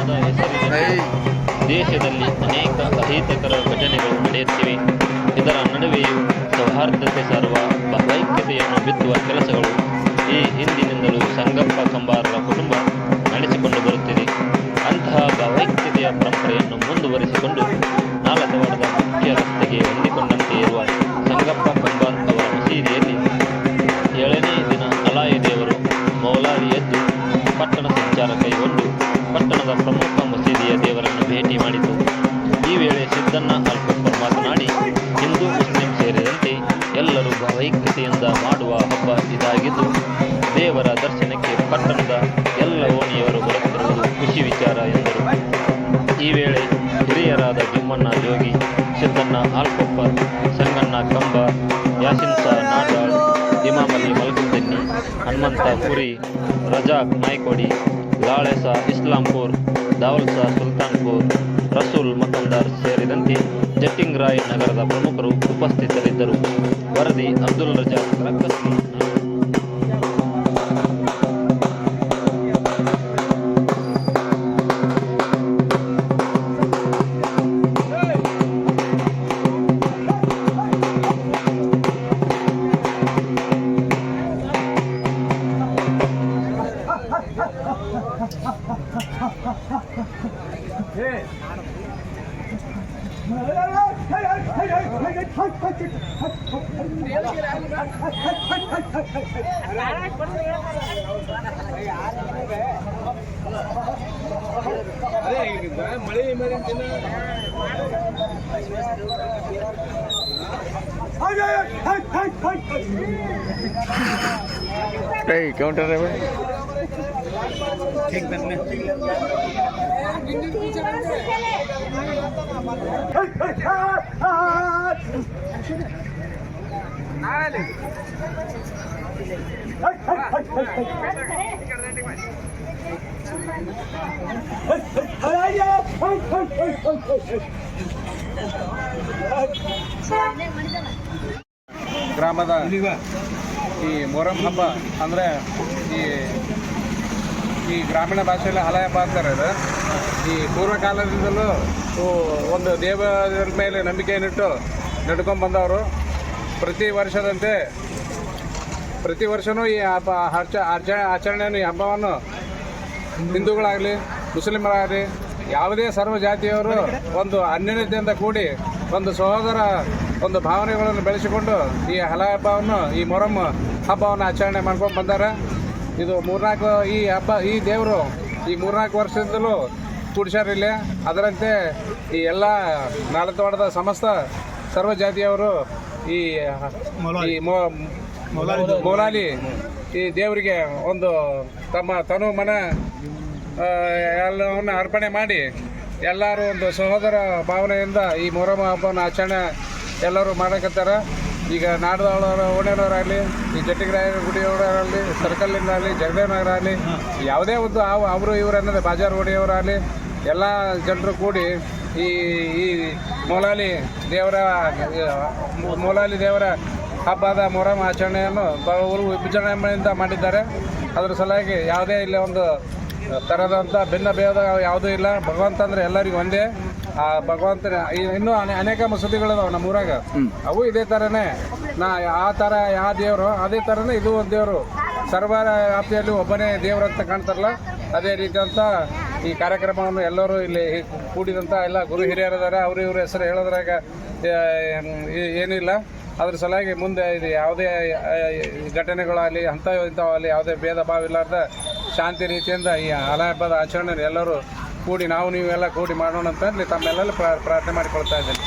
ಧರ್ಮದ ಹೆಸರಿನಲ್ಲಿ ದೇಶದಲ್ಲಿ ಅನೇಕ ಅಹಿತಕರ ಘಟನೆಗಳು ನಡೆಯುತ್ತಿವೆ. ಇದರ ನಡುವೆಯೂ ಸೌಹಾರ್ದತೆ ಸಾರುವ ಭಾವೈಕ್ಯತೆಯನ್ನು ಬಿತ್ತುವ ಕೆಲಸಗಳು ಈ ಹಿಂದಿನಿಂದಲೂ ಸಂಗಪ್ಪ ಕಂಬಾರರ ಕುಟುಂಬ ನಡೆಸಿಕೊಂಡು ಬರುತ್ತಿದೆ. ಅಂತಹ ಭಾವೈಕ್ಯತೆಯ ಪರಂಪರೆಯನ್ನು ಮುಂದುವರಿಸಿಕೊಂಡು ನಾಲತವಾಡದ ಮುಖ್ಯ ರಸ್ತೆಗೆ ಹೊಂದಿಕೊಂಡಂತೆ ಇರುವ ಸಂಗಪ್ಪ ಕಂಬಾರ್ ಅವರ ಮಸೀದಿಯಲ್ಲಿ 7ನೇ ದಿನ ಅಲಾಯಿ ದೇವರು ಮೌಲಾಲಿ ಎದ್ದು ಪಟ್ಟಣ ಸಂಚಾರ ಕೈಗೊಂಡು ಪಟ್ಟಣದ ಪ್ರಮುಖ ಮಸೀದಿಯ ದೇವರನ್ನು ಭೇಟಿ ಮಾಡಿತು. ಈ ವೇಳೆ ಸಿದ್ದಣ್ಣ ಅಲ್ಕೊಪ್ಪರ್ ಮಾತನಾಡಿ, ಹಿಂದೂ ಮುಸ್ಲಿಂ ಸೇರಿದಂತೆ ಎಲ್ಲರೂ ಭಾವೈಕ್ಯತೆಯಿಂದ ಮಾಡುವ ಹಬ್ಬ ಇದಾಗಿದ್ದು, ದೇವರ ದರ್ಶನಕ್ಕೆ ಪಟ್ಟಣದ ಎಲ್ಲ ಓಣಿಯವರು ಬರುತ್ತಿರುವುದು ಖುಷಿ ವಿಚಾರ ಎಂದರು. ಈ ವೇಳೆ ಹಿರಿಯರಾದ ಜಿಮ್ಮಣ್ಣ ಜೋಗಿ, ಸಿದ್ದಣ್ಣ ಆಲ್ಕೊಪ್ಪರ್, ಸಂಗಣ್ಣ ಕಂಬಾರ್, ಯಾಸಿನ್ ಸಾ ನಾಡಾಳ್, ಇಮಾಮಲಿ ಮಲ್ಕುದ್ದೆನ್ನಿ, ಹನುಮಂತ ಪುರಿ, ರಜಾಕ್ ನಾಯ್ಕೋಡಿ, ಲಾಳೆಸ ಇಸ್ಲಾಂಪುರ್, ದಾವಲ್ಸಾ ಸುಲ್ತಾನ್ಪುರ್, ರಸೂಲ್ ಮಕಂದಾರ್ ಸೇರಿದಂತೆ ಜಟ್ಟಿಂಗ್ರಾಯ್ ನಗರದ ಪ್ರಮುಖರು ಉಪಸ್ಥಿತರಿದ್ದರು. ವರದಿ ಅಬ್ದುಲ್ ರಜಾಕ್ ರಕ್ಕಸ್ಲಿ. काउंटर है भाई ಗ್ರಾಮದ ಈ ಮೊಹರಂ ಹಬ್ಬ ಅಂದರೆ ಈ ಗ್ರಾಮೀಣ ಭಾಷೆಯಲ್ಲಿ ಹಲ ಹಬ್ಬ ಅಂತಾರೆ. ಇದು ಈ ಪೂರ್ವಕಾಲದಿಂದಲೂ ಒಂದು ದೇವರ ಮೇಲೆ ನಂಬಿಕೆಯನ್ನಿಟ್ಟು ನಡ್ಕೊಂಡು ಬಂದವರು. ಪ್ರತಿ ವರ್ಷವೂ ಈ ಹಬ್ಬ ಆಚರಣೆಯನ್ನು ಈ ಹಬ್ಬವನ್ನು ಹಿಂದೂಗಳಾಗಲಿ ಮುಸ್ಲಿಮರಾಗಲಿ ಯಾವುದೇ ಸರ್ವ ಜಾತಿಯವರು ಒಂದು ಅನ್ಯೋನ್ಯತೆಯಿಂದ ಕೂಡಿ ಒಂದು ಸಹೋದರ ಒಂದು ಭಾವನೆಗಳನ್ನು ಬೆಳೆಸಿಕೊಂಡು ಈ ಹಲ ಹಬ್ಬವನ್ನು ಈ ಮೊಹರಂ ಹಬ್ಬವನ್ನು ಆಚರಣೆ ಮಾಡ್ಕೊಂಡು ಬಂದ್ದಾರೆ. ಇದು ಈ ದೇವರು ಈ 3-4 ವರ್ಷದಿಂದಲೂ ಕೂಡಿಸ್ಯಾರಿಲ್ಲ. ಅದರಂತೆ ಈ ಎಲ್ಲ ನಾಲತವಾಡದ ಸಮಸ್ತ ಸರ್ವ ಜಾತಿಯವರು ಈ ಮೌಲಾಲಿ ಈ ದೇವರಿಗೆ ಒಂದು ತಮ್ಮ ತನು ಮನ ಎಲ್ಲವನ್ನು ಅರ್ಪಣೆ ಮಾಡಿ ಎಲ್ಲರೂ ಒಂದು ಸಹೋದರ ಭಾವನೆಯಿಂದ ಈ ಮೊಹರಂ ಹಬ್ಬವನ್ನು ಆಚರಣೆ ಎಲ್ಲರೂ ಮಾಡಕತ್ತಾರೆ. ಈಗ ನಾಡದವರ ಓಣ್ಯನವರಾಗಲಿ, ಈ ಜಟ್ಟಿಗರಾಯ ಗುಡಿಯವರಾಗಲಿ, ಸರ್ಕಲ್ನಿಂದ ಆಗಲಿ, ಜಗದೇವನಗರ ಆಗಲಿ, ಯಾವುದೇ ಒಂದು ಅವರು ಇವರು ಅನ್ನೋದು ಬಾಜಾರ್ ಓಡಿಯವರಾಗಲಿ ಎಲ್ಲ ಜನರು ಕೂಡಿ ಈ ಮೌಲಾಲಿ ದೇವರ ಹಬ್ಬದ ಮೊಹರಂ ಆಚರಣೆಯನ್ನು ವಿಜೃಂಭಣೆಯಿಂದ ಮಾಡಿದ್ದಾರೆ. ಅದರ ಸಲುವಾಗಿ ಯಾವುದೇ ಇಲ್ಲಿ ಒಂದು ಥರದಂಥ ಭಿನ್ನ ಭೇದ ಯಾವುದೂ ಇಲ್ಲ. ಭಗವಂತ ಅಂದರೆ ಎಲ್ಲರಿಗೂ ಒಂದೇ. ಆ ಭಗವಂತನ ಇನ್ನೂ ಅನೇಕ ಮಸೂದಿಗಳಿದಾವೆ ನಮ್ಮೂರಾಗ. ಅವು ಇದೇ ಥರನೇ ಯಾವ ದೇವರು ಅದೇ ಥರನೇ ಇದು ಒಂದು ದೇವರು. ಸರ್ವ ವ್ಯಾಪ್ತಿಯಲ್ಲಿ ಒಬ್ಬನೇ ದೇವರು ಅಂತ ಕಾಣ್ತಾರಲ್ಲ, ಅದೇ ರೀತಿಯಂಥ ಈ ಕಾರ್ಯಕ್ರಮವನ್ನು ಎಲ್ಲರೂ ಇಲ್ಲಿ ಕೂಡಿದಂಥ ಎಲ್ಲ ಗುರು ಹಿರಿಯರಿದ್ದಾರೆ. ಅವರು ಇವ್ರ ಹೆಸರು ಹೇಳೋದ್ರಾಗ ಏನಿಲ್ಲ. ಅದ್ರ ಸಲುವಾಗಿ ಮುಂದೆ ಇದು ಯಾವುದೇ ಘಟನೆಗಳಾಗಲಿ ಇಂಥವಲ್ಲಿ ಯಾವುದೇ ಭೇದ ಭಾವ ಇಲ್ಲಾರ್ದ ಶಾಂತಿ ರೀತಿಯಿಂದ ಈ ಹಲ ಹಬ್ಬದ ಆಚರಣೆ ಎಲ್ಲರೂ ಕೂಡಿ ನೀವೆಲ್ಲ ಕೂಡಿ ಮಾಡೋಣ ಅಂತಂದು ತಮ್ಮೆಲ್ಲ ಪ್ರಾರ್ಥನೆ ಮಾಡಿಕೊಳ್ತಾ ಇದ್ದೇನೆ.